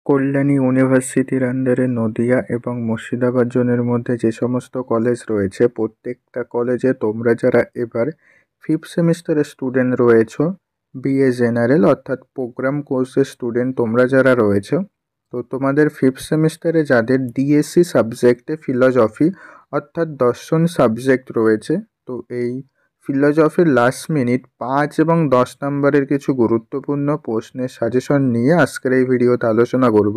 কল্যাণী ইউনিভার্সিটির আন্ডারে নদিয়া এবং মুর্শিদাবাদ জোনের মধ্যে যে সমস্ত কলেজ রয়েছে, প্রত্যেকটা কলেজে তোমরা যারা এবার ফিফথ সেমিস্টারের স্টুডেন্ট রয়েছো, বিএ জেনারেল অর্থাৎ প্রোগ্রাম কোর্সের স্টুডেন্ট তোমরা যারা রয়েছো, তো তোমাদের ফিফথ সেমিস্টারে যাদের ডিএসসি সাবজেক্টে ফিলসফি অর্থাৎ দর্শন সাবজেক্ট রয়েছে, তো এই ফিলসফির লাস্ট মিনিট 5 এবং 10 নম্বরের কিছু গুরুত্বপূর্ণ প্রশ্নের সাজেশন নিয়ে আজকের এই ভিডিওতে আলোচনা করব।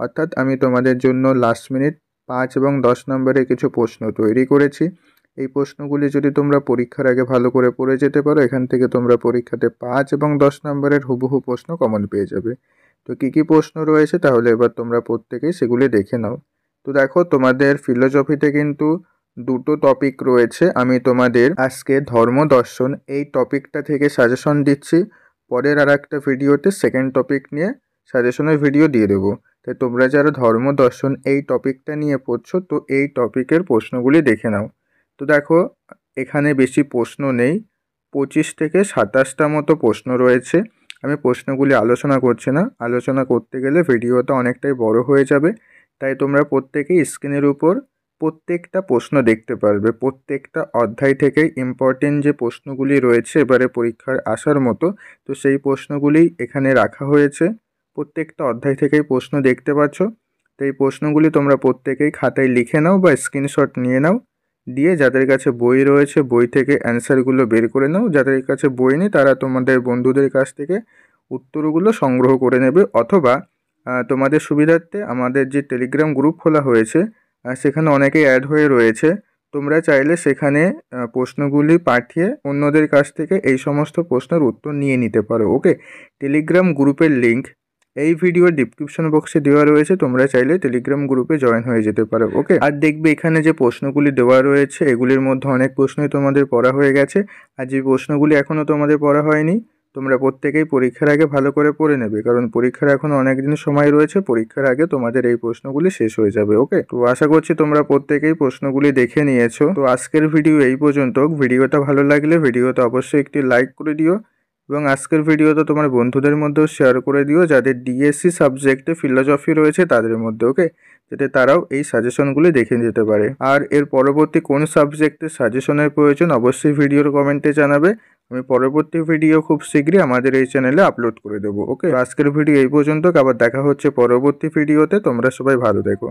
অর্থাৎ আমি তোমাদের জন্য লাস্ট মিনিট 5 এবং 10 নম্বরের কিছু প্রশ্ন তৈরি করেছি। এই প্রশ্নগুলি যদি তোমরা পরীক্ষার আগে ভালো করে পড়ে যেতে পারো, এখান থেকে তোমরা পরীক্ষাতে 5 এবং 10 নম্বরের হুবহু প্রশ্ন কমন পেয়ে যাবে। তো কী প্রশ্ন রয়েছে তাহলে এবার তোমরা প্রত্যেকেই সেগুলি দেখে নাও। তো দেখো, তোমাদের ফিলোসফিতে কিন্তু দুটো টপিক রয়েছে। আমি তোমাদের আজকে ধর্ম দর্শন এই টপিকটা থেকে সাজেশন দিচ্ছি, পরের আর একটা ভিডিওতে সেকেন্ড টপিক নিয়ে সাজেশনের ভিডিও দিয়ে দেবো। তাই তোমরা যারা ধর্ম দর্শন এই টপিকটা নিয়ে পড়ছো, তো এই টপিকের প্রশ্নগুলি দেখে নাও। তো দেখো, এখানে বেশি প্রশ্ন নেই, 25 থেকে 27টা মতো প্রশ্ন রয়েছে। আমি প্রশ্নগুলি আলোচনা করছি না, আলোচনা করতে গেলে ভিডিওটা অনেকটাই বড় হয়ে যাবে। তাই তোমরা প্রত্যেকেই স্ক্রিনের উপর প্রত্যেকটা প্রশ্ন দেখতে পারবে। প্রত্যেকটা অধ্যায় থেকে ইম্পর্টেন্ট যে প্রশ্নগুলি রয়েছে এবারে পরীক্ষার আসার মতো, তো সেই প্রশ্নগুলি এখানে রাখা হয়েছে। প্রত্যেকটা অধ্যায় থেকেই প্রশ্ন দেখতে পাচ্ছ। তো এই প্রশ্নগুলি তোমরা প্রত্যেকেই খাতায় লিখে নাও বা স্ক্রিনশট নিয়ে নাও, দিয়ে যাদের কাছে বই রয়েছে বই থেকে অ্যান্সারগুলো বের করে নাও। যাদের কাছে বই নেই তারা তোমাদের বন্ধুদের কাছ থেকে উত্তরগুলো সংগ্রহ করে নেবে, অথবা তোমাদের সুবিধার্থে আমাদের যে টেলিগ্রাম গ্রুপ খোলা হয়েছে সেখানে অনেকেই অ্যাড হয়ে রয়েছে। তোমরা চাইলে সেখানে প্রশ্নগুলি পাঠিয়ে অন্যদের কাছ থেকে এই সমস্ত প্রশ্নের উত্তর নিয়ে নিতে পারো। ওকে, টেলিগ্রাম গ্রুপের লিঙ্ক এই ভিডিওর ডিসক্রিপশন বক্সে দেওয়া রয়েছে, তোমরা চাইলে টেলিগ্রাম গ্রুপে জয়েন হয়ে যেতে পারো। ওকে, আর দেখবে এখানে যে প্রশ্নগুলি দেওয়া রয়েছে এগুলির মধ্যে অনেক প্রশ্নই তোমাদের পড়া হয়ে গেছে, আর যে প্রশ্নগুলি এখনও তোমাদের পড়া হয়নি তোমরা প্রত্যেকেই পরীক্ষার আগে ভালো করে পড়ে নেবে, কারণ পরীক্ষার এখনও অনেক দিন সময় রয়েছে। পরীক্ষার আগে তোমাদের এই প্রশ্নগুলি শেষ হয়ে যাবে। ওকে, তো আশা করছি তোমরা প্রত্যেকেই প্রশ্নগুলি দেখে নিয়েছো। তো আজকের ভিডিও এই পর্যন্ত। ভিডিওটা ভালো লাগলে ভিডিওটা অবশ্যই একটি লাইক করে দিও, এবং আজকের ভিডিওটা তোমার বন্ধুদের মধ্যেও শেয়ার করে দিও যাদের ডিএসসি সাবজেক্টে ফিলসফি রয়েছে তাদের মধ্যে। ওকে, যাতে তারাও এই সাজেশনগুলি দেখে যেতে পারে। আর এর পরবর্তী কোন সাবজেক্টে সাজেশনের প্রয়োজন অবশ্যই ভিডিওর কমেন্টে জানাবে। আমি পরবর্তী ভিডিও খুব শীঘ্রই আমাদের এই চ্যানেলে আপলোড করে দেবো। ওকে, আজকের ভিডিও এই পর্যন্ত, আবার দেখা হচ্ছে পরবর্তী ভিডিওতে। তোমরা সবাই ভালো থেকো।